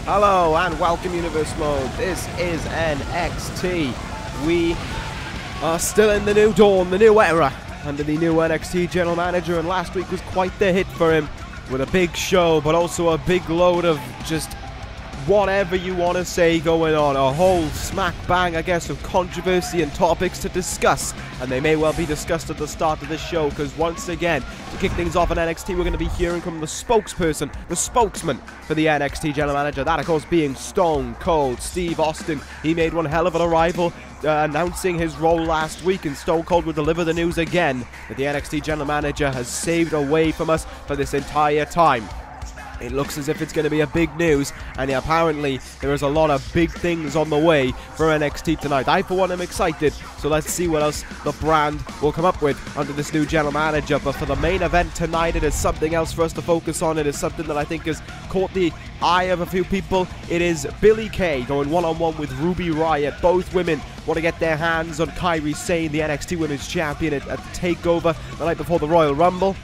Hello and welcome Universe Mode. This is NXT. We are still in the new dawn, the new era, under the new NXT General Manager, and last week was quite the hit for him with a big show, but also a big load of just whatever you want to say going on. A whole smack bang, I guess, of controversy and topics to discuss, and they may well be discussed at the start of this show, because once again, to kick things off in NXT, we're going to be hearing from the spokesperson, the spokesman for the NXT General Manager, that of course being Stone Cold Steve Austin. He made one hell of an arrival, announcing his role last week, and Stone Cold will deliver the news again that the NXT General Manager has saved away from us for this entire time. It looks as if it's going to be a big news, and apparently there is a lot of big things on the way for NXT tonight. I, for one, am excited, so let's see what else the brand will come up with under this new general manager. But for the main event tonight, it is something else for us to focus on. It is something that I think has caught the eye of a few people. It is Billie Kay going one-on-one with Ruby Riot. Both women want to get their hands on Kairi Sane, the NXT Women's Champion, at the Takeover the night before the Royal Rumble.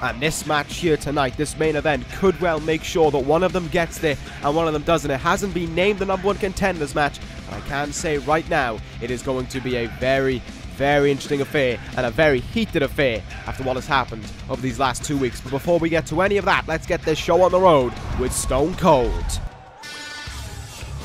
And this match here tonight, this main event, could well make sure that one of them gets there and one of them doesn't. It hasn't been named the #1 contenders match, but I can say right now it is going to be a very, very interesting affair and a very heated affair after what has happened over these last 2 weeks. But before we get to any of that, let's get this show on the road with Stone Cold.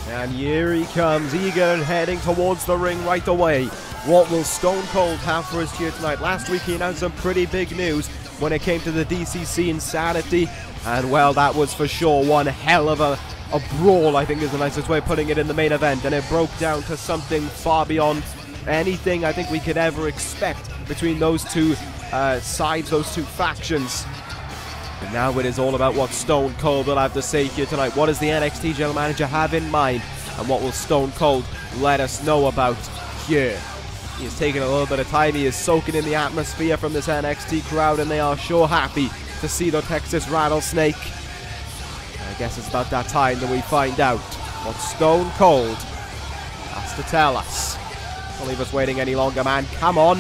And here he comes, eager and heading towards the ring right away. What will Stone Cold have for us here tonight? Last week he announced some pretty big news when it came to the DCC Insanity, and well, that was for sure one hell of a brawl, I think is the nicest way of putting it, in the main event, and it broke down to something far beyond anything I think we could ever expect between those two sides, those two factions. And now it is all about what Stone Cold will have to say here tonight. What does the NXT General Manager have in mind, and what will Stone Cold let us know about here? He is taking a little bit of time. He is soaking in the atmosphere from this NXT crowd, and they are sure happy to see the Texas Rattlesnake. I guess it's about that time that we find out what Stone Cold has to tell us. Don't leave us waiting any longer, man. Come on.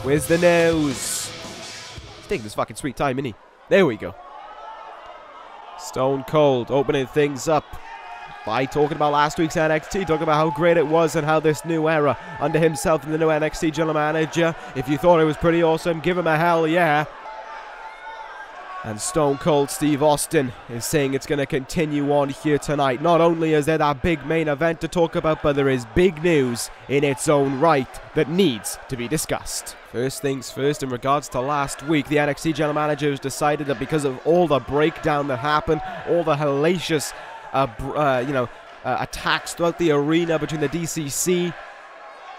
Where's the news? He's taking his fucking sweet time, isn't he? There we go. Stone Cold opening things up by talking about last week's NXT, talking about how great it was and how this new era under himself and the new NXT General Manager, if you thought it was pretty awesome, give him a hell yeah. And Stone Cold Steve Austin is saying it's going to continue on here tonight. Not only is there that big main event to talk about, but there is big news in its own right that needs to be discussst. First things first, in regards to last week, the NXT General Manager has decided that because of all the breakdown that happened, all the hellacious attacks throughout the arena between the DCC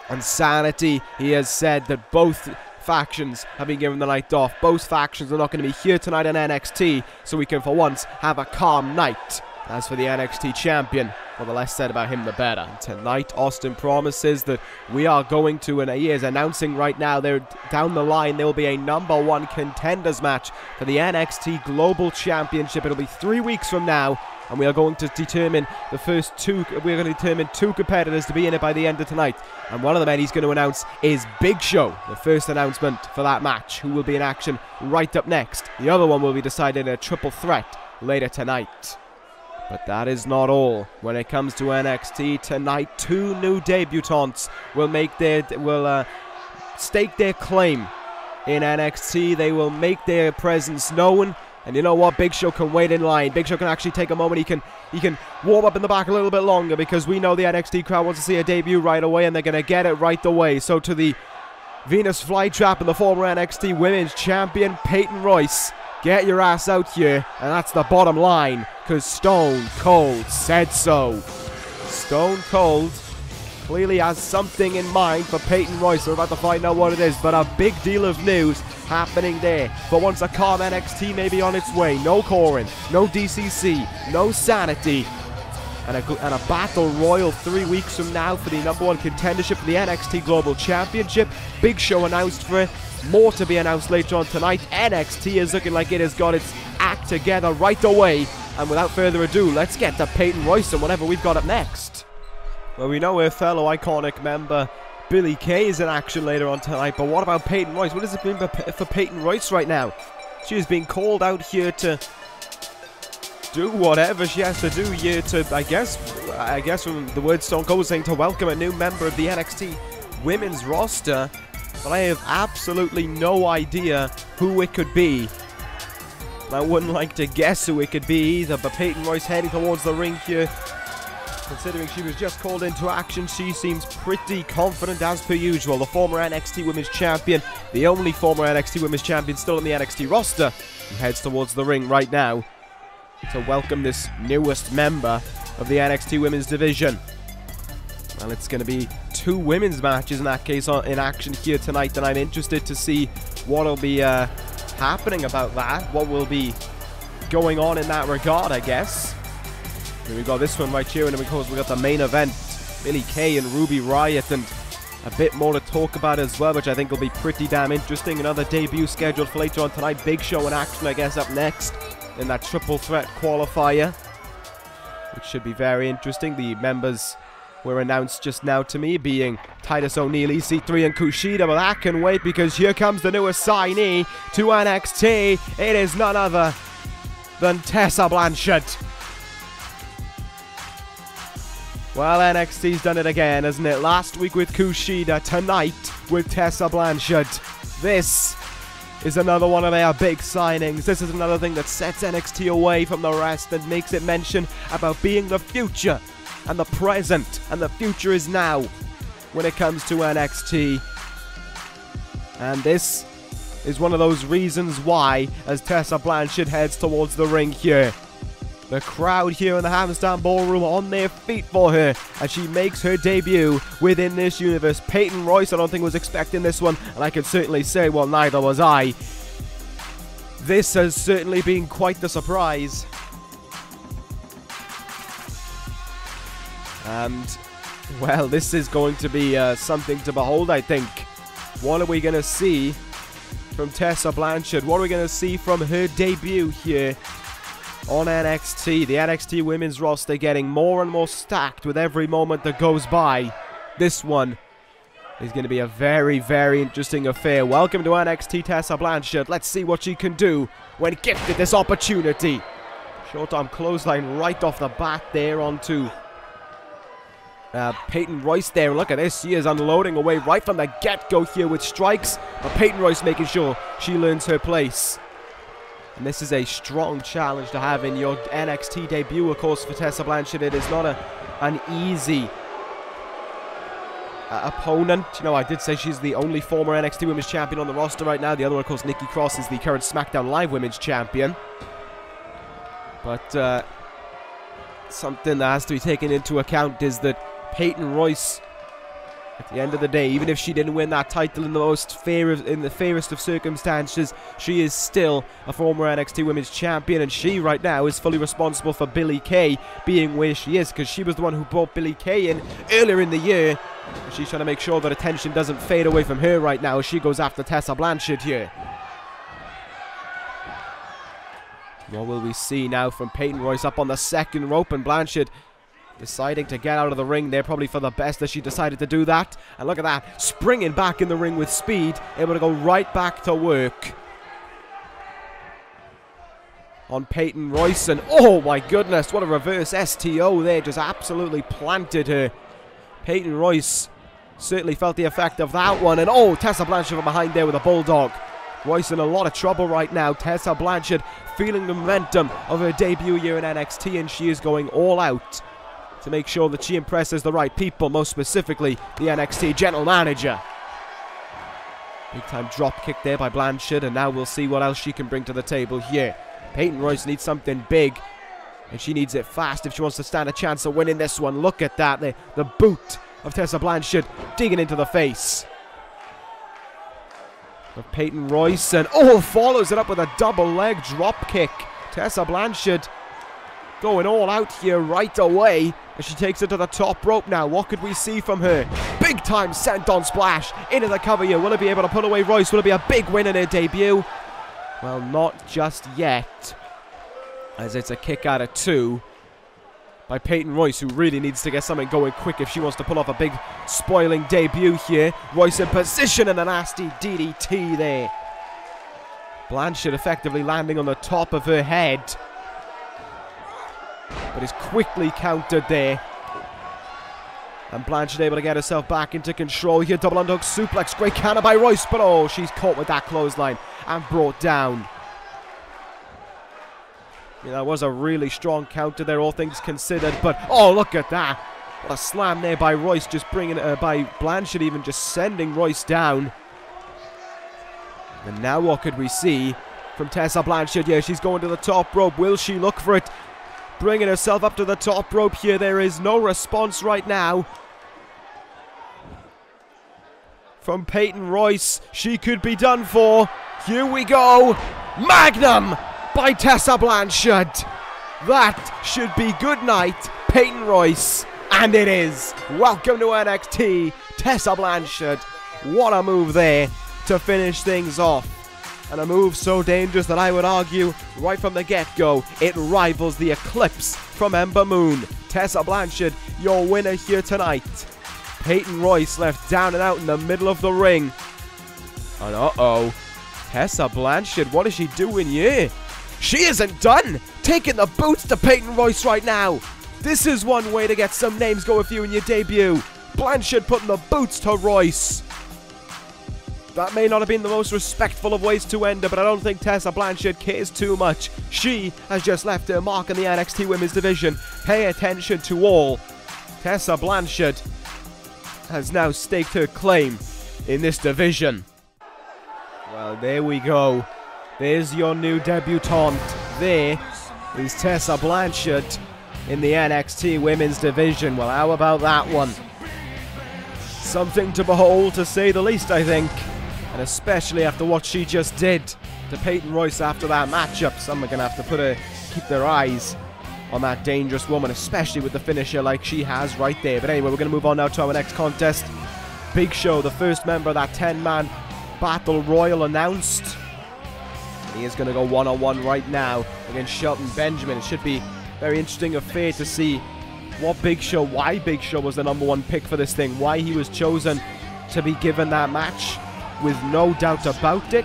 and Sanity, he has said that both factions have been given the night off. Both factions are not going to be here tonight in NXT, so we can for once have a calm night. As for the NXT champion, well, the less said about him the better. Tonight, Austin promises that we are going to, and he is announcing right now, there down the line there will be a #1 contenders match for the NXT Global Championship. It'll be 3 weeks from now, and we are going to determine the first two. We're going to determine 2 competitors to be in it by the end of tonight. And one of the men he's going to announce is Big Show, the first announcement for that match, who will be in action right up next. The other one will be decided in a triple threat later tonight. But that is not all. When it comes to NXT tonight, 2 new debutantes will stake their claim in NXT. They will make their presence known. And you know what? Big Show can wait in line. Big Show can actually take a moment. He can warm up in the back a little bit longer, because we know the NXT crowd wants to see a debut right away, and they're going to get it right away. So to the Venus Flytrap and the former NXT Women's Champion, Peyton Royce, get your ass out here. And that's the bottom line, because Stone Cold said so. Stone Cold clearly has something in mind for Peyton Royce. We're about to find out what it is, but a big deal of news happening there. For once, a calm NXT may be on its way. No Corin, no DCC, no Sanity, and a battle royal 3 weeks from now for the #1 contendership for the NXT Global Championship. Big Show announced for it. More to be announced later on tonight. NXT is looking like it has got its act together right away. And without further ado, let's get to Peyton Royce and whatever we've got up next. Well, we know her fellow iconic member Billie Kay is in action later on tonight, but what about Peyton Royce? What does it mean for Peyton Royce right now? She is being called out here to do whatever she has to do here to, I guess from the word Stone Cold saying, to welcome a new member of the NXT women's roster. But I have absolutely no idea who it could be. I wouldn't like to guess who it could be either, but Peyton Royce heading towards the ring here. Considering she was just called into action, she seems pretty confident as per usual. The former NXT Women's Champion, the only former NXT Women's Champion still in the NXT roster, who heads towards the ring right now to welcome this newest member of the NXT Women's division. Well, it's going to be 2 women's matches in that case in action here tonight, and I'm interested to see what will be happening about that, what will be going on in that regard, I guess. Here we got this one right here, and then of course we got the main event, Billie Kay and Ruby Riot, and a bit more to talk about as well, which I think will be pretty damn interesting. Another debut scheduled for later on tonight. Big Show in action, I guess, up next in that triple threat qualifier, which should be very interesting. The members were announced just now to me, being Titus O'Neil, EC3, and KUSHIDA, but that can wait because here comes the newest signee to NXT. It is none other than Tessa Blanchard. Well, NXT's done it again, hasn't it? Last week with KUSHIDA, tonight with Tessa Blanchard. This is another one of their big signings. This is another thing that sets NXT away from the rest and makes it mention about being the future and the present, and the future is now when it comes to NXT. And this is one of those reasons why, as Tessa Blanchard heads towards the ring here. The crowd here in the Hammerstein Ballroom on their feet for her as she makes her debut within this universe. Peyton Royce, I don't think was expecting this one, and I can certainly say, well, neither was I. This has certainly been quite the surprise. And, well, this is going to be something to behold, I think. What are we going to see from Tessa Blanchard? What are we going to see from her debut here on NXT? The NXT women's roster getting more and more stacked with every moment that goes by. This one is going to be a very, very interesting affair. Welcome to NXT, Tessa Blanchard. Let's see what she can do when gifted this opportunity. Short-arm clothesline right off the bat there onto Peyton Royce there. Look at this. She is unloading away right from the get-go here with strikes. But Peyton Royce making sure she learns her place. And this is a strong challenge to have in your NXT debut, of course, for Tessa Blanchard. It is not an easy opponent. You know, I did say she's the only former NXT Women's Champion on the roster right now. The other one, of course, Nikki Cross, is the current SmackDown Live Women's Champion. But something that has to be taken into account is that Peyton Royce, at the end of the day, even if she didn't win that title in the fairest of circumstances, she is still a former NXT Women's Champion, and she right now is fully responsible for Billie Kay being where she is, because she was the one who brought Billie Kay in earlier in the year. She's trying to make sure that attention doesn't fade away from her right now as she goes after Tessa Blanchard here. What will we see now from Peyton Royce up on the second rope, and Blanchard deciding to get out of the ring there, probably for the best that she decided to do that. And look at that, springing back in the ring with speed, able to go right back to work on Peyton Royce. And oh my goodness, what a reverse STO there, just absolutely planted her. Peyton Royce certainly felt the effect of that one. And oh, Tessa Blanchard from behind there with a bulldog. Royce in a lot of trouble right now. Tessa Blanchard feeling the momentum of her debut year in NXT, and she is going all out to make sure that she impresses the right people, most specifically the NXT General Manager. Big time drop kick there by Blanchard, and now we'll see what else she can bring to the table here. Peyton Royce needs something big, and she needs it fast if she wants to stand a chance of winning this one. Look at that, the boot of Tessa Blanchard digging into the face of Peyton Royce, and oh, follows it up with a double leg drop kick. Tessa Blanchard going all out here right away as she takes it to the top rope now. What could we see from her? Big time senton splash into the cover here. Will it be able to put away Royce? Will it be a big win in her debut? Well, not just yet, as it's a kick out of 2 by Peyton Royce, who really needs to get something going quick if she wants to pull off a big spoiling debut here. Royce in position and a nasty DDT there. Blanchard effectively landing on the top of her head. but is quickly countered there. And Blanchard able to get herself back into control here. Double underhook suplex. Great counter by Royce, but oh, she's caught with that clothesline and brought down. Yeah, that was a really strong counter there, all things considered. But oh, look at that. What a slam there by Royce, just bringing by Blanchard, even just sending Royce down. And now what could we see from Tessa Blanchard? Yeah, she's going to the top rope. Will she look for it? Bringing herself up to the top rope here. There is no response right now from Peyton Royce. She could be done for. Here we go. Magnum by Tessa Blanchard. That should be good night, Peyton Royce. And it is. Welcome to NXT, Tessa Blanchard. What a move there to finish things off. And a move so dangerous that I would argue, right from the get-go, it rivals the Eclipse from Ember Moon. Tessa Blanchard, your winner here tonight. Peyton Royce left down and out in the middle of the ring. And uh-oh. Tessa Blanchard, what is she doing here? She isn't done! Taking the boots to Peyton Royce right now. This is one way to get some names going for you in your debut. Blanchard putting the boots to Royce. That may not have been the most respectful of ways to end it, but I don't think Tessa Blanchard cares too much. She has just left her mark in the NXT Women's Division. Pay attention to all. Tessa Blanchard has now staked her claim in this division. Well, there we go. There's your new debutante. There is Tessa Blanchard in the NXT Women's Division. Well, how about that one? Something to behold, to say the least, I think. And especially after what she just did to Peyton Royce after that matchup. Some are going to have to keep their eyes on that dangerous woman, especially with the finisher like she has right there. But anyway, we're going to move on now to our next contest. Big Show, the first member of that 10-man Battle Royal announced. He is going to go one-on-one right now against Shelton Benjamin. It should be a very interesting affair to see why Big Show was the #1 pick for this thing. Why he was chosen to be given that match, with no doubt about it.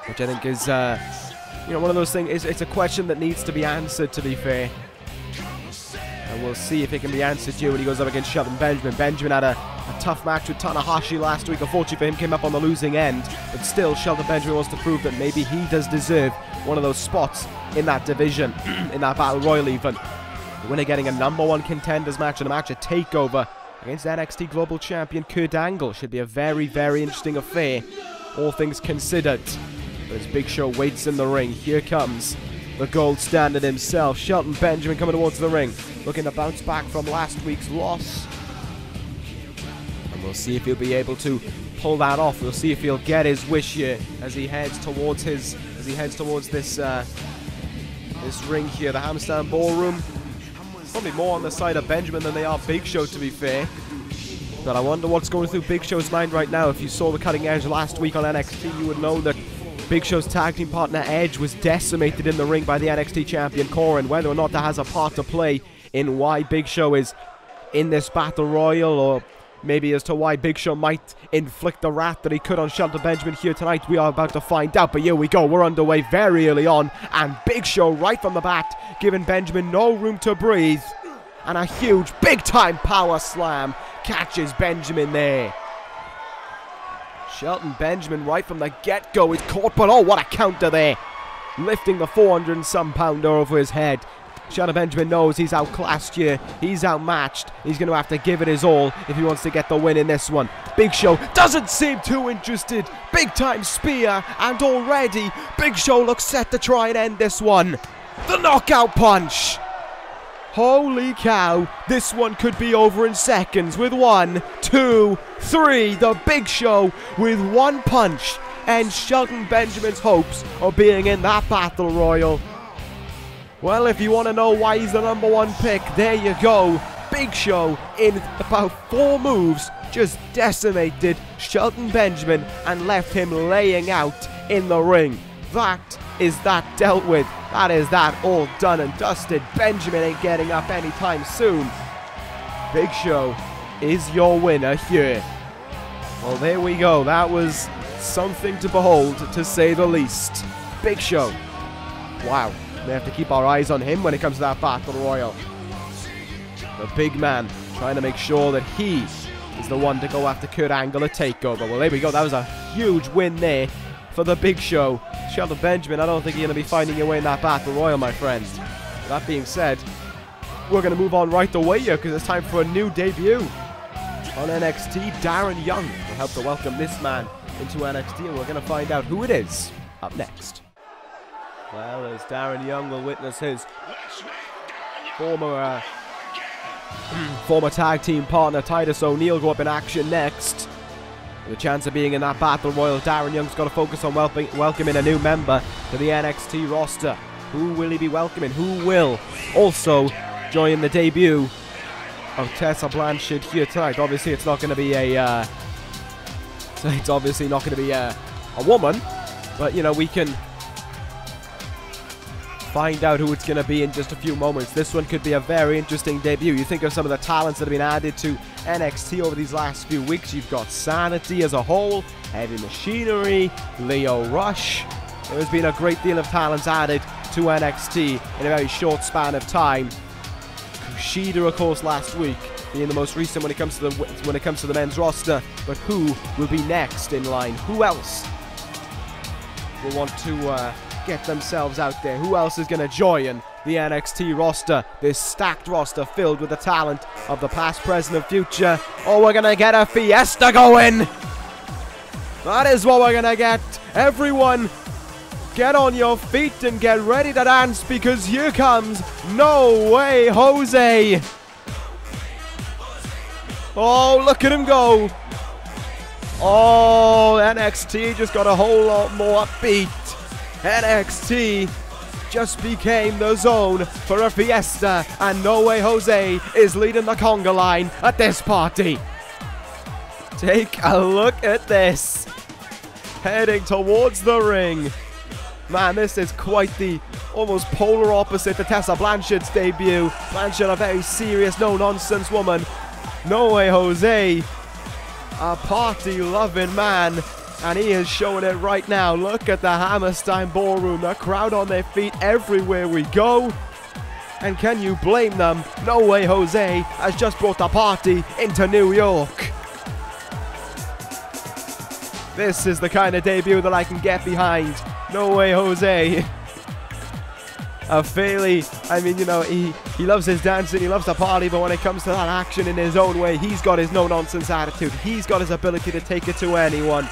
Which I think is, one of those things. It's a question that needs to be answered, to be fair. And we'll see if it can be answered here when he goes up against Shelton Benjamin. Benjamin had a tough match with Tanahashi last week. Unfortunately for him, came up on the losing end. But still, Shelton Benjamin wants to prove that maybe he does deserve one of those spots in that division, in that Battle Royal even. The winner getting a #1 contenders match and a match at Takeover against NXT Global Champion Kurt Angle. Should be a very, very interesting affair, all things considered. But as Big Show waits in the ring, here comes the gold standard himself, Shelton Benjamin, coming towards the ring, looking to bounce back from last week's loss. And we'll see if he'll be able to pull that off. We'll see if he'll get his wish here as he heads towards this this ring here, the Hammerstein Ballroom. Probably more on the side of Benjamin than they are Big Show, to be fair. But I wonder what's going through Big Show's mind right now. If you saw the cutting edge last week on NXT, you would know that Big Show's tag team partner Edge was decimated in the ring by the NXT champion Corin. Whether or not that has a part to play in why Big Show is in this Battle Royal, or maybe as to why Big Show might inflict the wrath that he could on Shelton Benjamin here tonight, we are about to find out. But here we go, we're underway very early on, and Big Show right from the bat, giving Benjamin no room to breathe. And a huge, big-time power slam catches Benjamin there. Shelton Benjamin right from the get-go is caught, but oh, what a counter there. Lifting the 400-and-some pounder over his head. Shelton Benjamin knows he's outclassed here. He's outmatched. He's going to have to give it his all if he wants to get the win in this one. Big Show doesn't seem too interested. Big-time spear, and already Big Show looks set to try and end this one. The knockout punch. Holy cow, this one could be over in seconds with 1, 2, 3. The Big Show with one punch ends Shelton Benjamin's hopes of being in that Battle Royal. Well, if you want to know why he's the #1 pick, there you go. Big Show, in about 4 moves, just decimated Shelton Benjamin and left him laying out in the ring. That is that dealt with. That is that all done and dusted. Benjamin ain't getting up anytime soon. Big Show is your winner here. Well, there we go. That was something to behold, to say the least. Big Show. Wow. We have to keep our eyes on him when it comes to that Battle Royal. The big man trying to make sure that he is the one to go after Kurt Angle at Takeover. Well, there we go. That was a huge win there for the Big Show. Shelton Benjamin, I don't think you're going to be finding your way in that Battle Royal, my friend. With that being said, we're going to move on right away here because it's time for a new debut on NXT. Darren Young will help to welcome this man into NXT, and we're going to find out who it is up next. Well, as Darren Young will witness his former tag team partner Titus O'Neil go up in action next. With a chance of being in that Battle Royal, Darren Young's got to focus on welcoming a new member to the NXT roster. Who will he be welcoming? Who will also join the debut of Tessa Blanchard here tonight? Obviously, it's not going to be a woman, but you know, we can find out who it's going to be in just a few moments. This one could be a very interesting debut. You think of some of the talents that have been added to NXT over these last few weeks. You've got Sanity as a whole, Heavy Machinery, Leo Rush. There has been a great deal of talents added to NXT in a very short span of time. KUSHIDA, of course, last week being the most recent when it comes to the men's roster. But who will be next in line? Who else will want to get themselves out there? Who else is going to join the NXT roster? This stacked roster filled with the talent of the past, present, and future. Oh, we're going to get a fiesta going. That is what we're going to get. Everyone, get on your feet and get ready to dance, because here comes No Way Jose. Oh, look at him go. Oh, NXT just got a whole lot more upbeat. NXT just became the zone for a fiesta, and No Way Jose is leading the conga line at this party. Take a look at this. Heading towards the ring. Man, this is quite the almost polar opposite to Tessa Blanchard's debut. Blanchard, a very serious, no-nonsense woman. No Way Jose, a party-loving man. And he is showing it right now. Look at the Hammerstein Ballroom. The crowd on their feet everywhere we go. And can you blame them? No Way Jose has just brought the party into New York. This is the kind of debut that I can get behind. No Way Jose. A fairly, I mean, you know, he loves his dancing, he loves the party, but when it comes to that action in his own way, he's got his no-nonsense attitude. He's got his ability to take it to anyone.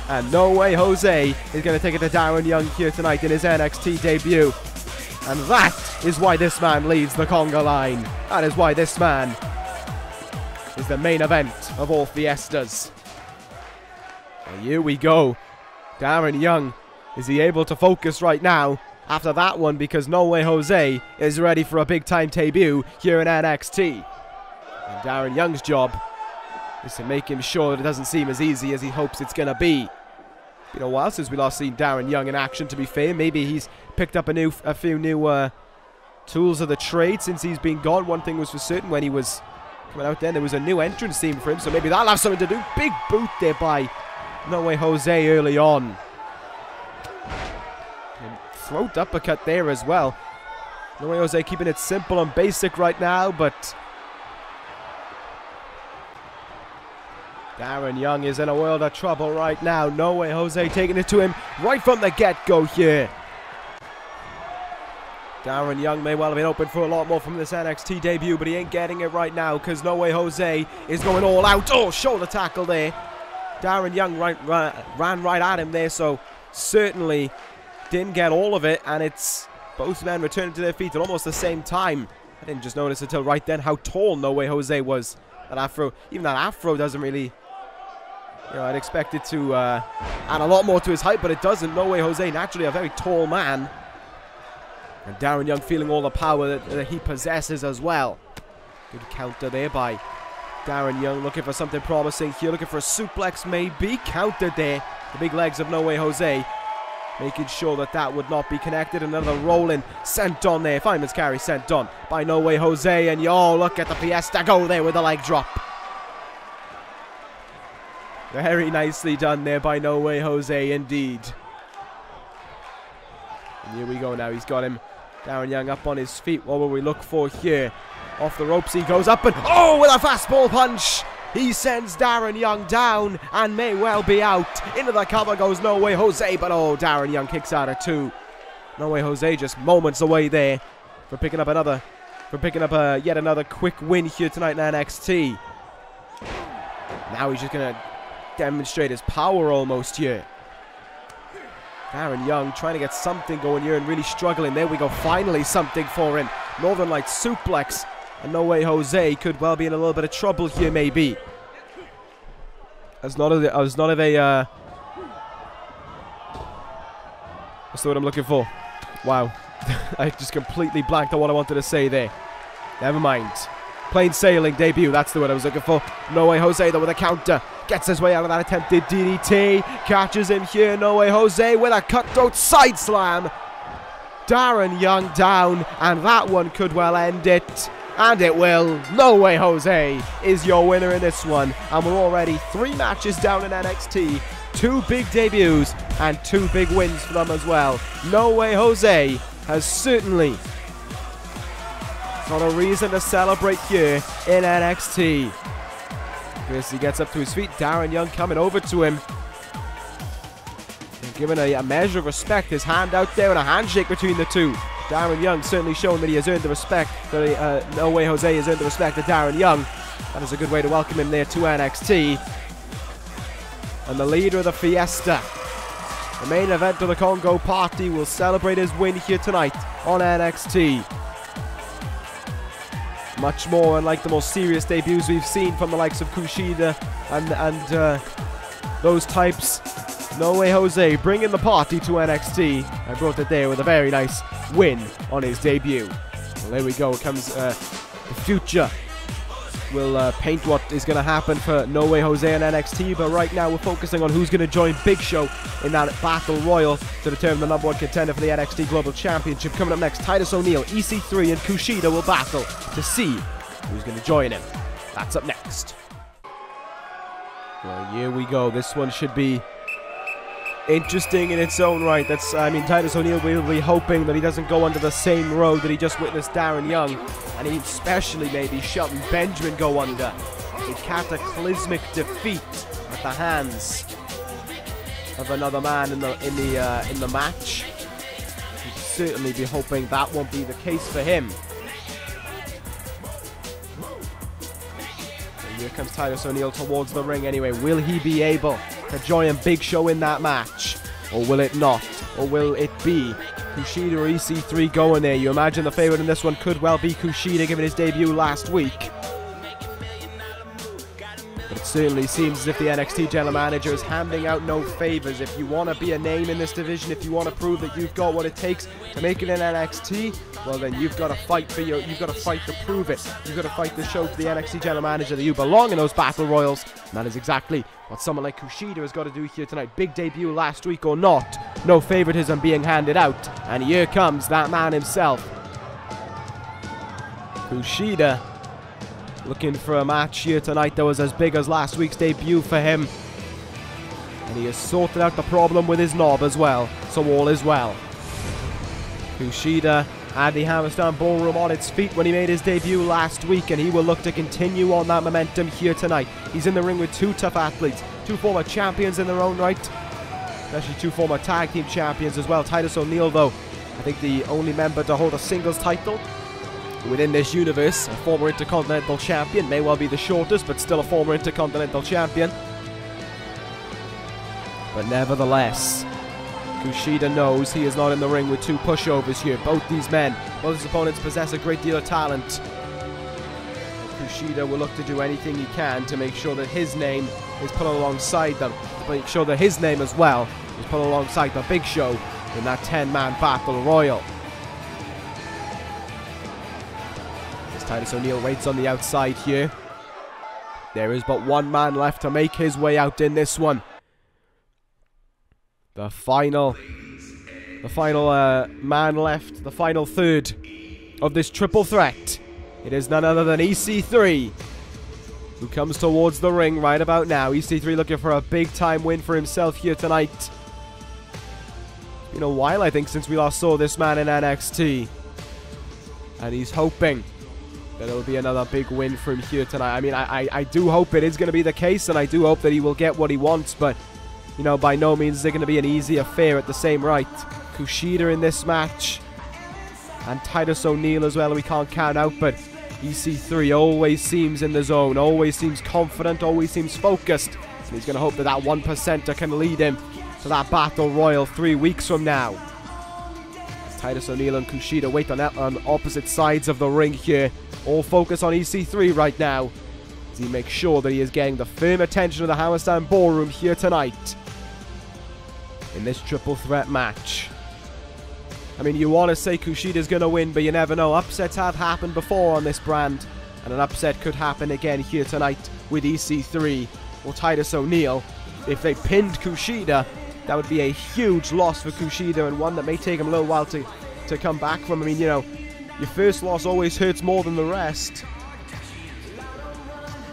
And No Way Jose is going to take it to Darren Young here tonight in his NXT debut. And that is why this man leads the conga line. That is why this man is the main event of all fiestas. And here we go. Darren Young, is he able to focus right now after that one? Because No Way Jose is ready for a big-time debut here in NXT. And Darren Young's job is to make him sure that it doesn't seem as easy as he hopes it's going to be. It's been a while since we last seen Darren Young in action, to be fair. Maybe he's picked up a few new tools of the trade since he's been gone. One thing was for certain, when he was coming out there was a new entrance theme for him, so maybe that'll have something to do. Big boot there by No Way Jose early on. And throat uppercut there as well. No Way Jose keeping it simple and basic right now, but Darren Young is in a world of trouble right now. No Way Jose taking it to him right from the get-go here. Darren Young may well have been open for a lot more from this NXT debut, but he ain't getting it right now because No Way Jose is going all out. Oh, shoulder tackle there. Darren Young ran right at him there, so certainly didn't get all of it, and it's both men returning to their feet at almost the same time. I didn't just notice until right then how tall No Way Jose was. That afro, even that afro doesn't really, you know, I'd expect it to add a lot more to his height, but it doesn't. No Way Jose, naturally a very tall man. And Darren Young feeling all the power that he possesses as well. Good counter there by Darren Young, looking for something promising here, looking for a suplex maybe. Countered there. The big legs of No Way Jose, making sure that that would not be connected. Another rolling sent on there. Fireman's carry sent on by No Way Jose. And yo, look at the fiesta go there with the leg drop. Very nicely done there by No Way Jose indeed. And here we go now. He's got him, Darren Young, up on his feet. What will we look for here? Off the ropes he goes up and, oh, with a fastball punch. He sends Darren Young down and may well be out. Into the cover goes No Way Jose, but oh, Darren Young kicks out at 2. No Way Jose just moments away there for picking up yet another quick win here tonight in NXT. Now he's just going to demonstrate his power almost here. Darren Young trying to get something going here and really struggling. There we go, finally something for him. Northern Lights suplex. And No Way Jose could well be in a little bit of trouble here, maybe. What's the word I'm looking for? Wow. I just completely blanked on what I wanted to say there. Never mind. Plain sailing debut, that's the word I was looking for. No Way Jose though with a counter. Gets his way out of that attempted DDT. Catches him here, No Way Jose with a cutthroat side slam. Darren Young down, and that one could well end it. And it will. No Way Jose is your winner in this one. And we're already 3 matches down in NXT. 2 big debuts and 2 big wins for them as well. No Way Jose has certainly got a reason to celebrate here in NXT. As he gets up to his feet, Darren Young coming over to him. And giving a measure of respect. His hand out there and a handshake between the two. Darren Young certainly showing that he has earned the respect. No Way Jose has earned the respect of Darren Young. That is a good way to welcome him there to NXT. And the leader of the Fiesta, the main event of the Congo Party, will celebrate his win here tonight on NXT. Much more unlike the more serious debuts we've seen from the likes of KUSHIDA and those types. No Way Jose bringing the party to NXT. I brought it there with a very nice win on his debut. Well, there we go. Comes the future. We'll paint what is going to happen for No Way Jose and NXT, but right now we're focusing on who's going to join Big Show in that Battle Royal to determine the #1 contender for the NXT Global Championship. Coming up next, Titus O'Neil, EC3 and KUSHIDA will battle to see who's going to join him. That's up next. Well, here we go. This one should be interesting in its own right. Titus O'Neil will be hoping that he doesn't go under the same road that he just witnessed Darren Young, and he especially maybe Shelton Benjamin go under. A cataclysmic defeat at the hands of another man in the match. He'd certainly be hoping that won't be the case for him. And here comes Titus O'Neil towards the ring anyway. Will he be able to join Big Show in that match? Or will it not? Or will it be KUSHIDA or EC3 going there? You imagine the favorite in this one could well be KUSHIDA, given his debut last week. But it certainly seems as if the NXT general manager is handing out no favors. If you want to be a name in this division, if you want to prove that you've got what it takes to make it in NXT, well then you've got to fight you've got to fight to prove it. You've got to fight to show to the NXT general manager that you belong in those battle royals. And that is exactly what someone like KUSHIDA has got to do here tonight. Big debut last week or not, no favoritism being handed out. And here comes that man himself. KUSHIDA looking for a match here tonight that was as big as last week's debut for him. And he has sorted out the problem with his knob as well, so all is well. KUSHIDA had the Hammerstein Ballroom on its feet when he made his debut last week, and he will look to continue on that momentum here tonight. He's in the ring with 2 tough athletes, 2 former champions in their own right, especially 2 former tag team champions as well. Titus O'Neil, though, I think the only member to hold a singles title within this universe. A former Intercontinental Champion, may well be the shortest, but still a former Intercontinental Champion. But nevertheless, KUSHIDA knows he is not in the ring with 2 pushovers here. Both these men, both his opponents possess a great deal of talent. KUSHIDA will look to do anything he can to make sure that his name is put alongside them. To make sure that his name as well is put alongside the Big Show in that 10-man Battle Royal. As Titus O'Neil waits on the outside here. There is but 1 man left to make his way out in this one. The final man left, the final third of this triple threat. It is none other than EC3, who comes towards the ring right about now. EC3 looking for a big time win for himself here tonight. Been a while, I think, since we last saw this man in NXT. And he's hoping that it'll be another big win for him here tonight. I mean, I do hope it is going to be the case, and I do hope that he will get what he wants, but, you know, by no means is it going to be an easy affair at the same right. KUSHIDA in this match, and Titus O'Neil as well, we can't count out, but EC3 always seems in the zone, always seems confident, always seems focused, and he's going to hope that that 1%er can lead him to that Battle Royal 3 weeks from now. Titus O'Neil and KUSHIDA wait on opposite sides of the ring here. All focus on EC3 right now, as he makes sure that he is getting the firm attention of the Hammerstein Ballroom here tonight in this triple threat match. I mean, you want to say KUSHIDA's going to win, but you never know. Upsets have happened before on this brand, and an upset could happen again here tonight with EC3 or Titus O'Neil. If they pinned KUSHIDA, that would be a huge loss for KUSHIDA, and one that may take him a little while to come back from. I mean, you know, your first loss always hurts more than the rest.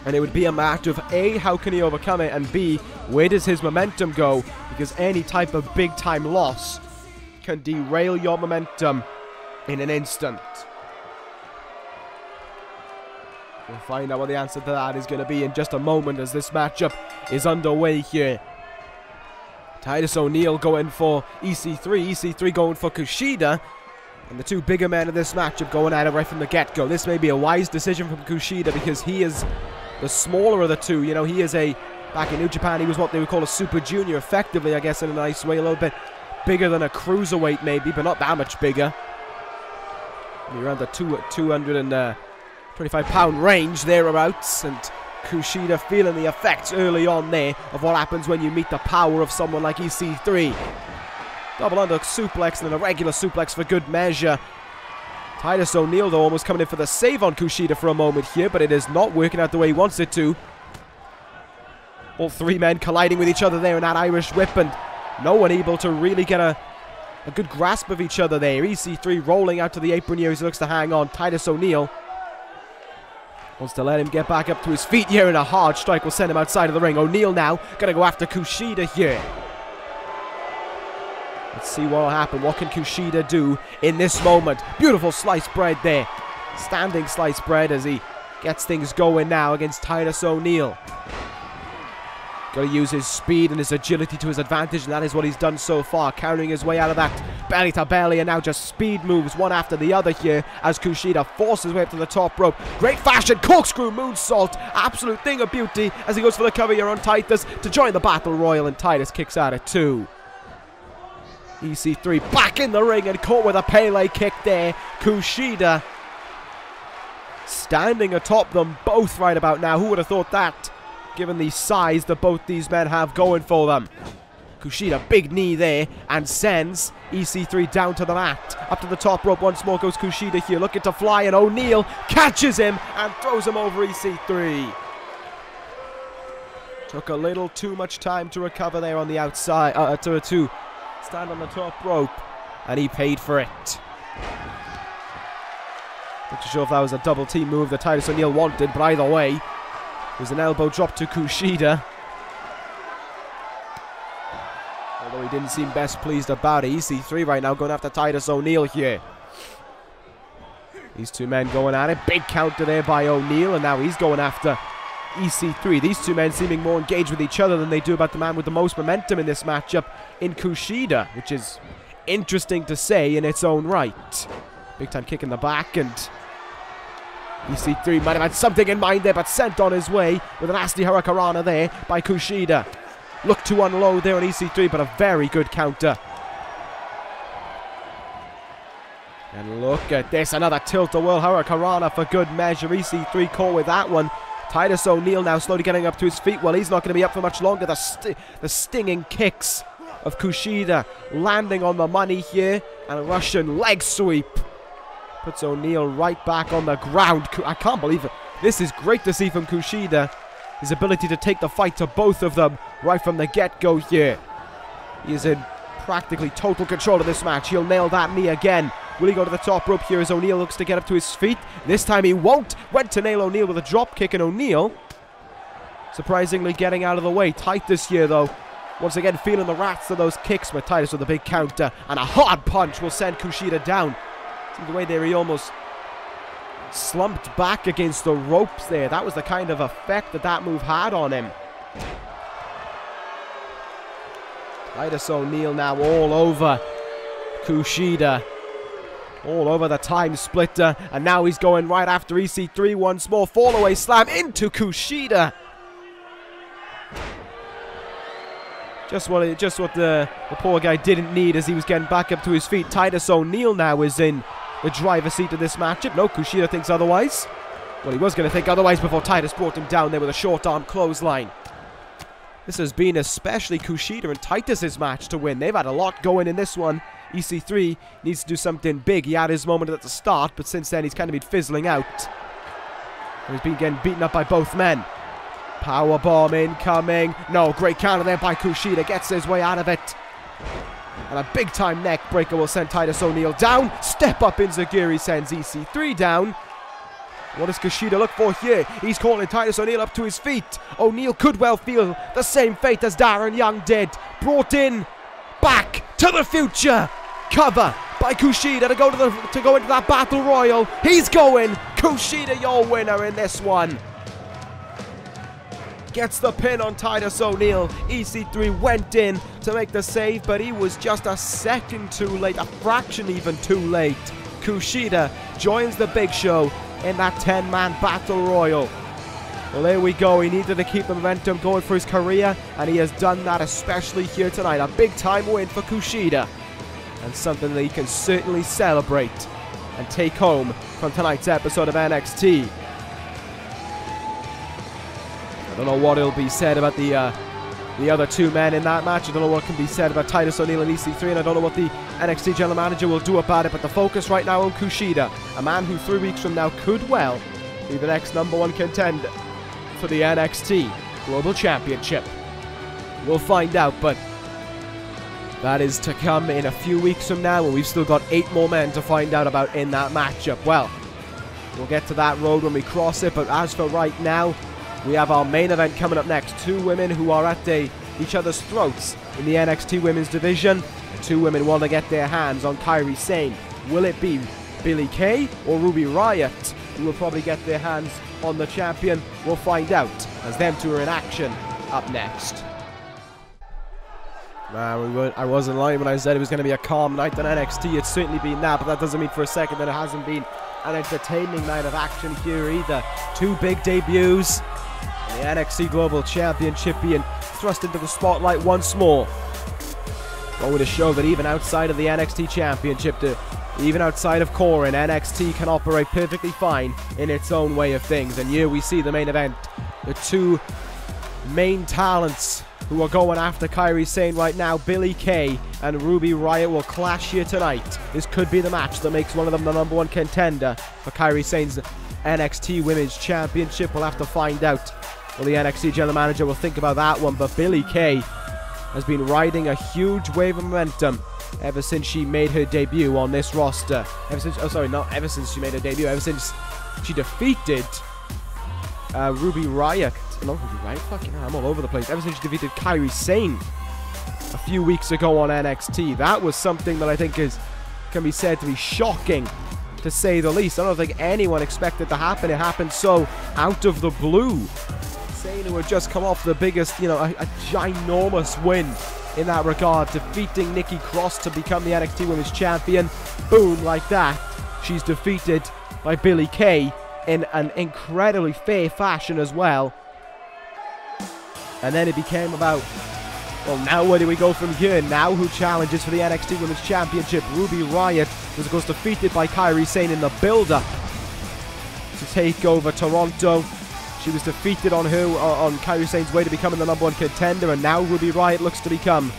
And it would be a matter of A, how can he overcome it, and B, where does his momentum go? Because any type of big time loss can derail your momentum in an instant. We'll find out what the answer to that is going to be in just a moment as this matchup is underway here. Titus O'Neil going for EC3, EC3 going for KUSHIDA, and the two bigger men of this matchup going at it right from the get-go. This may be a wise decision from KUSHIDA because he is the smaller of the two. You know, he is back in New Japan, he was what they would call a super junior, effectively, I guess, in a nice way. A little bit bigger than a cruiserweight maybe, but not that much bigger. Around the 225-pound range, thereabouts, and KUSHIDA feeling the effects early on there of what happens when you meet the power of someone like EC3. Double under suplex and then a regular suplex for good measure. Titus O'Neil, though, almost coming in for the save on KUSHIDA for a moment here, but it is not working out the way he wants it to. All three men colliding with each other there in that Irish whip, and no one able to really get a good grasp of each other there. EC3 rolling out to the apron here as he looks to hang on. Titus O'Neil wants to let him get back up to his feet here, and a hard strike will send him outside of the ring. O'Neil now going to go after KUSHIDA here. Let's see what will happen. What can KUSHIDA do in this moment? Beautiful sliced bread there. Standing sliced bread as he gets things going now against Titus O'Neil. Got to use his speed and his agility to his advantage, and that is what he's done so far, carrying his way out of that belly to belly, and now just speed moves one after the other here as KUSHIDA forces his way up to the top rope. Great fashion, corkscrew moonsault, absolute thing of beauty as he goes for the cover here on Titus to join the Battle Royal, and Titus kicks out at 2. EC3 back in the ring and caught with a Pele kick there. KUSHIDA standing atop them both right about now. Who would have thought that, given the size that both these men have going for them? KUSHIDA, big knee there, and sends EC3 down to the mat. Up to the top rope once more goes KUSHIDA here, looking to fly, and O'Neil catches him and throws him over EC3. Took a little too much time to recover there on the outside, to stand on the top rope, and he paid for it. Not too sure if that was a double team move that Titus O'Neil wanted, but either way, there's an elbow drop to KUSHIDA. Although he didn't seem best pleased about it. EC3 right now going after Titus O'Neil here. These two men going at it. Big counter there by O'Neil, and now he's going after EC3. These two men seeming more engaged with each other than they do about the man with the most momentum in this matchup in KUSHIDA, which is interesting to say in its own right. Big time kick in the back, and EC3 might have had something in mind there, but sent on his way with a nasty hurricanrana there by KUSHIDA. Look to unload there on EC3, but a very good counter. And look at this, another tilt-a-whirl hurricanrana for good measure. EC3 caught with that one. Titus O'Neil now slowly getting up to his feet. Well, he's not going to be up for much longer. The stinging kicks of KUSHIDA landing on the money here, and a Russian leg sweep puts O'Neil right back on the ground. I can't believe it. This is great to see from KUSHIDA. His ability to take the fight to both of them right from the get-go here. He is in practically total control of this match. He'll nail that knee again. Will he go to the top rope here as O'Neil looks to get up to his feet? This time he won't. Went to nail O'Neil with a drop kick, and O'Neil surprisingly getting out of the way. Titus here, though, Once again, feeling the wrath of those kicks, but Titus with a big counter. And a hard punch will send KUSHIDA down. See the way there, he almost slumped back against the ropes there. That was the kind of effect that that move had on him. Titus O'Neil now all over KUSHIDA. All over the time splitter. And now he's going right after EC3 once more. Fall away slam into KUSHIDA. Just what the poor guy didn't need as he was getting back up to his feet. Titus O'Neil now is in the driver's seat of this matchup. No, KUSHIDA thinks otherwise. Well, he was going to think otherwise before Titus brought him down there with a short arm clothesline. This has been especially KUSHIDA and Titus's match to win. They've had a lot going in this one. EC3 needs to do something big. He had his moment at the start, but since then he's kind of been fizzling out. He's been getting beaten up by both men. Powerbomb incoming. No, great counter there by KUSHIDA. Gets his way out of it. And a big time neck breaker will send Titus O'Neil down. Step up Enziguri sends EC3 down. What does KUSHIDA look for here? He's calling Titus O'Neil up to his feet. O'Neil could well feel the same fate as Darren Young did. Brought in. Back to the future. Cover by KUSHIDA to go into that battle royal. He's going. KUSHIDA, your winner in this one. Gets the pin on Titus O'Neil. EC3 went in to make the save, but he was just a second too late, a fraction even too late. KUSHIDA joins the big show in that 10-man battle royal. Well, there we go. He needed to keep the momentum going for his career, and he has done that, especially here tonight. A big-time win for KUSHIDA, and something that he can certainly celebrate and take home from tonight's episode of NXT. I don't know what will be said about the other two men in that match. I don't know what can be said about Titus O'Neil and EC3, and I don't know what the NXT General Manager will do about it, but the focus right now on KUSHIDA, a man who 3 weeks from now could well be the next #1 contender for the NXT Global Championship. We'll find out, but that is to come in a few weeks from now, and we've still got 8 more men to find out about in that matchup. Well, we'll get to that road when we cross it, but as for right now, we have our main event coming up next. 2 women who are at each other's throats in the NXT Women's Division. The 2 women want to get their hands on Kairi Sane. Will it be Billie Kay or Ruby Riot who will probably get their hands on the champion? We'll find out as them 2 are in action up next. I wasn't lying when I said it was going to be a calm night on NXT. It's certainly been that, but that doesn't mean for a second that it hasn't been an entertaining night of action here either. 2 big debuts. The NXT Global Championship being thrust into the spotlight once more. Going to show that even outside of the NXT Championship, even outside of Core, NXT can operate perfectly fine in its own way of things. And here we see the main event. The 2 main talents who are going after Kairi Sane right now, Billie Kay and Ruby Riot, will clash here tonight. This could be the match that makes one of them the #1 contender for Kairi Sane's NXT Women's Championship. We'll have to find out what the NXT General Manager will think about that one. But Billie Kay has been riding a huge wave of momentum ever since she made her debut on this roster. Ever since she made her debut. Ever since she defeated Ruby Riot. No, Ruby Riot? Fucking hell, I'm all over the place. Ever since she defeated Kairi Sane a few weeks ago on NXT. That was something that I think can be said to be shocking, to say the least. I don't think anyone expected to happen. It happened so out of the blue. Sane, who had just come off the biggest, a ginormous win in that regard, defeating Nikki Cross to become the NXT Women's Champion. Boom, like that. She's defeated by Billie Kay in an incredibly fair fashion as well. And then it became about, well, now where do we go from here? Now who challenges for the NXT Women's Championship? Ruby Riot was, of course, defeated by Kairi Sane in the build-up to Takeover Toronto. She was defeated on Kairi Sane's way to becoming the #1 contender, and now Ruby Riot looks to become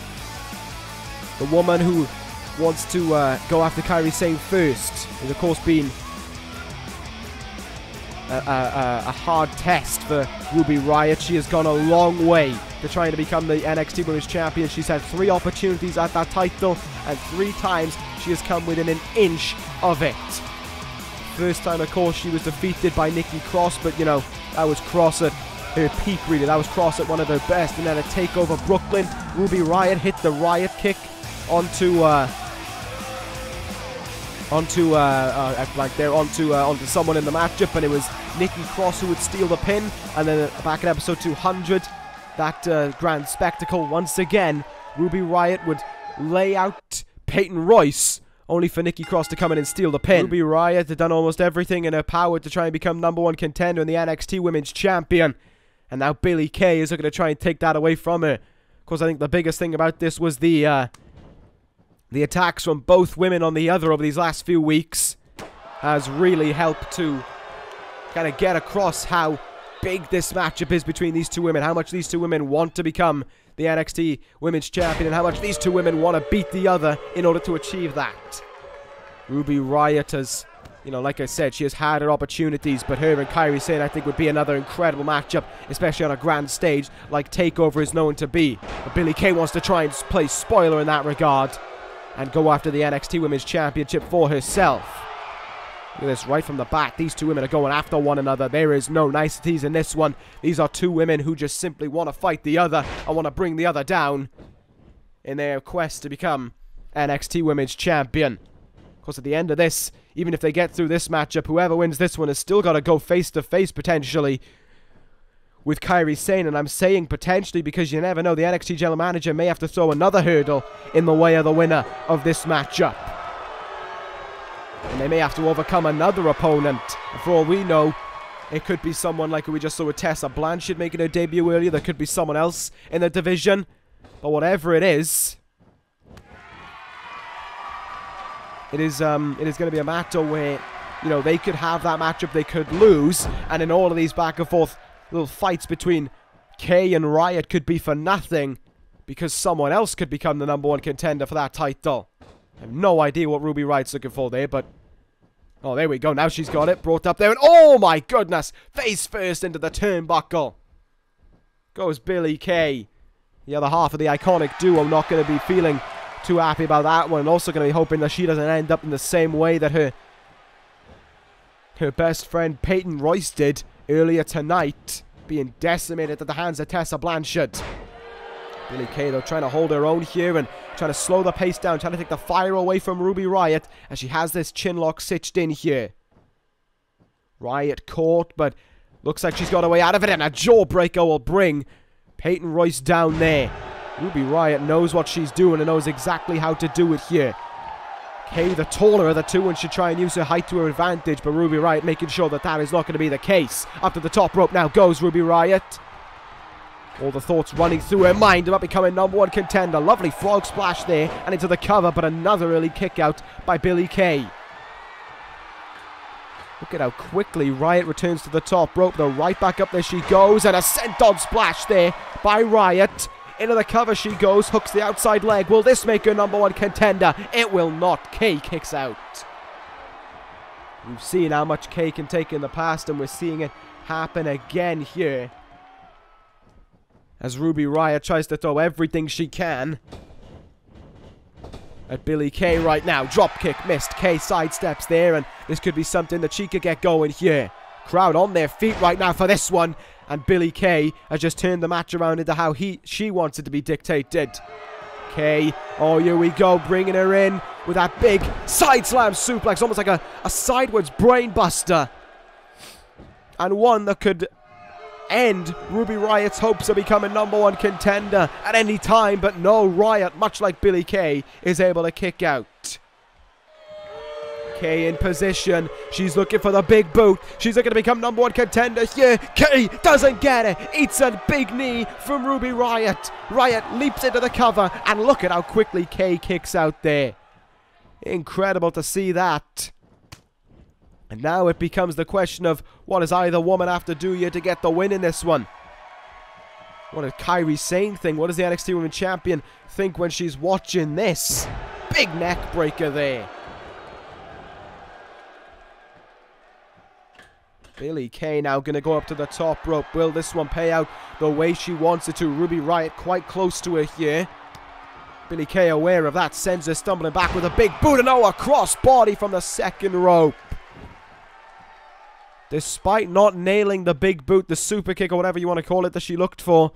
the woman who wants to go after Kairi Sane first. It's, of course, been a hard test for Ruby Riot. She has gone a long way to trying to become the NXT Women's Champion. She's had 3 opportunities at that title, and 3 times she has come within an inch of it. First time, of course, she was defeated by Nikki Cross, but, that was Cross at her peak, really. That was Cross at one of her best. And then a Takeover Brooklyn. Ruby Riot hit the Riot kick onto someone in the matchup, and it was Nikki Cross who would steal the pin. And then back in episode 200, that grand spectacle once again, Ruby Riot would lay out Peyton Royce, only for Nikki Cross to come in and steal the pin. Ruby Riot had done almost everything in her power to try and become #1 contender and the NXT Women's Champion. And now Billie Kay is looking to try and take that away from her. Of course, I think the biggest thing about this was the attacks from both women on the other over these last few weeks has really helped to kind of get across how big this matchup is between these two women, how much these two women want to become the NXT Women's Champion, and how much these two women want to beat the other in order to achieve that. Ruby Riot has, you know, like I said, she has had her opportunities, but her and Kairi Sane, I think, would be another incredible matchup, especially on a grand stage like Takeover is known to be. But Billie Kay wants to try and play spoiler in that regard and go after the NXT Women's Championship for herself. Look at this, right from the back. These two women are going after one another. There is no niceties in this one. These are two women who just simply want to fight the other and want to bring the other down in their quest to become NXT Women's Champion. Of course, at the end of this, even if they get through this matchup, whoever wins this one has still got to go face-to-face, potentially, with Kairi Sane. And I'm saying potentially because you never know. The NXT General Manager may have to throw another hurdle in the way of the winner of this matchup. And they may have to overcome another opponent. And for all we know, it could be someone like we just saw with Tessa Blanchard making her debut earlier. There could be someone else in the division. But whatever it is going to be a matter where, you know, they could have that matchup, they could lose, and in all of these back and forth little fights between Kay and Riot could be for nothing because someone else could become the #1 contender for that title. I have no idea what Ruby Riot's looking for there, but oh, there we go. Now she's got it brought up there, and oh my goodness, face first into the turnbuckle goes Billie Kay. The other half of the iconic duo not going to be feeling too happy about that one, and also going to be hoping that she doesn't end up in the same way that her best friend Peyton Royce did earlier tonight, being decimated at the hands of Tessa Blanchard. Billie Kay, though, trying to hold her own here and trying to slow the pace down, trying to take the fire away from Ruby Riot as she has this chin lock stitched in here. Riot caught, but looks like she's got a way out of it, and a jawbreaker will bring Peyton Royce down there. Ruby Riot knows what she's doing and knows exactly how to do it here. Kay, the taller of the two, and should try and use her height to her advantage, but Ruby Riot making sure that that is not going to be the case. Up to the top rope now goes Ruby Riot. All the thoughts running through her mind about becoming #1 contender. Lovely frog splash there and into the cover, but another early kick out by Billie Kay. Look at how quickly Riot returns to the top rope, though. Right back up there she goes, and a senton splash there by Riot. Into the cover she goes, hooks the outside leg. Will this make her #1 contender? It will not. Kay kicks out. We've seen how much Kay can take in the past, and we're seeing it happen again here, as Ruby Riot tries to throw everything she can at Billie Kay right now. Drop kick missed. Kay sidesteps there, and this could be something that she could get going here. Crowd on their feet right now for this one, and Billie Kay has just turned the match around into how she wants it to be dictated. Kay, oh, here we go, bringing her in with that big side slam suplex, almost like a sideways brain buster, and one that could end Ruby Riot's hopes of becoming #1 contender at any time. But no, Riot, much like Billie Kay, is able to kick out. Kay in position. She's looking for the big boot. She's looking to become #1 contender here. Kay doesn't get it. Eats a big knee from Ruby Riot. Riot leaps into the cover, and look at how quickly Kay kicks out there. Incredible to see that. And now it becomes the question of what does either woman have to do here to get the win in this one? What does Kairi Sane think? What does the NXT Women's Champion think when she's watching this? Big neck breaker there. Billie Kay now going to go up to the top rope. Will this one pay out the way she wants it to? Ruby Riot quite close to her here. Billie Kay aware of that, sends her stumbling back with a big boot, and oh, a cross body from the second rope. Despite not nailing the big boot, the super kick, or whatever you want to call it that she looked for,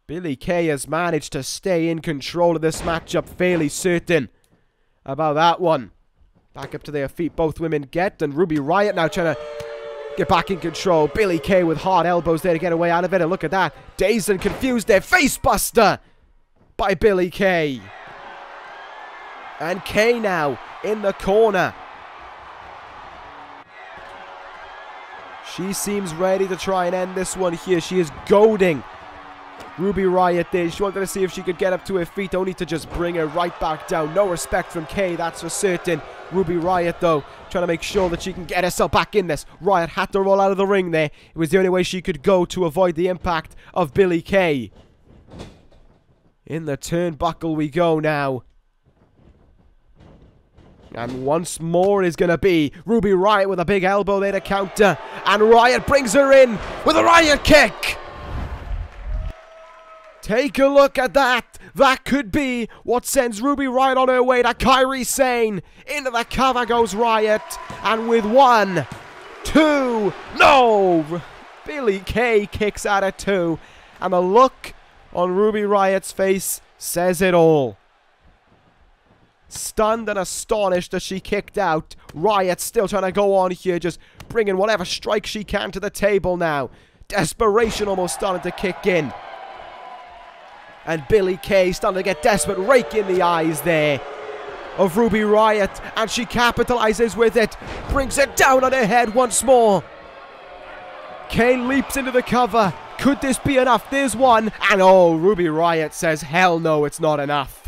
Billie Kay has managed to stay in control of this matchup, fairly certain about that one. Back up to their feet, both women get, and Ruby Riot now trying to get back in control. Billie Kay with hard elbows there to get away out of it, and look at that. Dazed and confused there, face buster by Billie Kay. And Kay now in the corner. She seems ready to try and end this one here. She is goading Ruby Riot there. She wanted to see if she could get up to her feet, only to just bring her right back down. No respect from Kay, that's for certain. Ruby Riot, though, trying to make sure that she can get herself back in this. Riot had to roll out of the ring there. It was the only way she could go to avoid the impact of Billie Kay. In the turnbuckle we go now. And once more is going to be Ruby Riot with a big elbow there to counter. And Riot brings her in with a Riot kick. Take a look at that. That could be what sends Ruby Riot on her way to Kairi Sane. Into the cover goes Riot. And with 1, 2, no! Billie Kay kicks out at 2. And the look on Ruby Riot's face says it all. Stunned and astonished as she kicked out. Riot still trying to go on here, just bringing whatever strike she can to the table now. Desperation almost starting to kick in. And Billie Kay starting to get desperate, rake in the eyes there of Ruby Riot. And she capitalizes with it. Brings it down on her head once more. Kay leaps into the cover. Could this be enough? There's one. And oh, Ruby Riot says, hell no, it's not enough.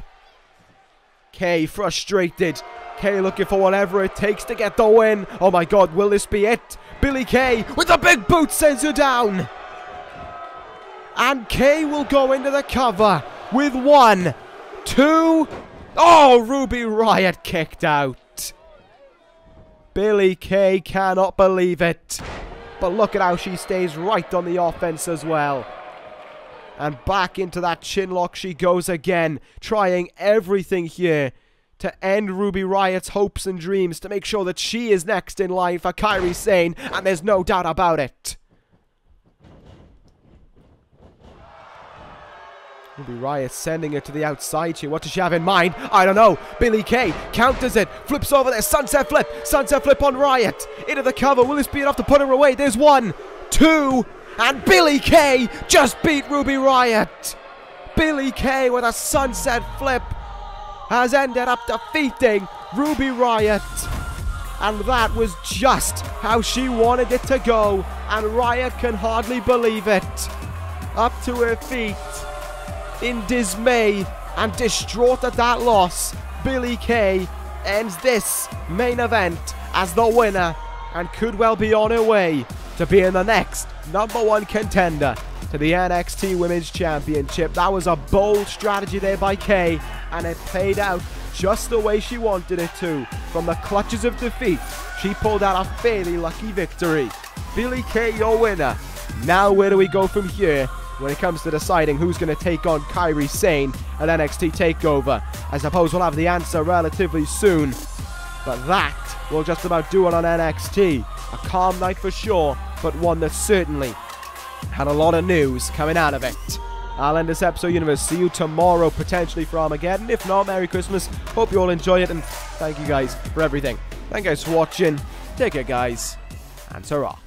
Kay frustrated. Kay looking for whatever it takes to get the win. Oh my god, will this be it? Billie Kay with the big boot sends her down. And Kay will go into the cover with 1, 2. Oh, Ruby Riot kicked out. Billie Kay cannot believe it. But look at how she stays right on the offense as well. And back into that chin lock she goes again, trying everything here to end Ruby Riot's hopes and dreams, to make sure that she is next in line for Kairi Sane, and there's no doubt about it. Ruby Riot sending it to the outside here. What does she have in mind? I don't know. Billie Kay counters it, flips over there, sunset flip on Riot. Into the cover, will this be enough to put her away? There's 1, 2... And Billie Kay just beat Ruby Riot. Billie Kay with a sunset flip has ended up defeating Ruby Riot. And that was just how she wanted it to go. And Riot can hardly believe it. Up to her feet in dismay and distraught at that loss, Billie Kay ends this main event as the winner and could well be on her way to being the next #1 contender to the NXT Women's Championship. That was a bold strategy there by Kay, and it played out just the way she wanted it to. From the clutches of defeat, she pulled out a fairly lucky victory. Billie Kay, your winner. Now where do we go from here when it comes to deciding who's going to take on Kairi Sane at NXT TakeOver? I suppose we'll have the answer relatively soon, but that will just about do it on NXT. A calm night for sure, but one that certainly had a lot of news coming out of it. I'll end this episode, Universe. See you tomorrow, potentially for Armageddon. If not, Merry Christmas. Hope you all enjoy it, and thank you guys for everything. Thank you guys for watching. Take care, guys, and ta-ra.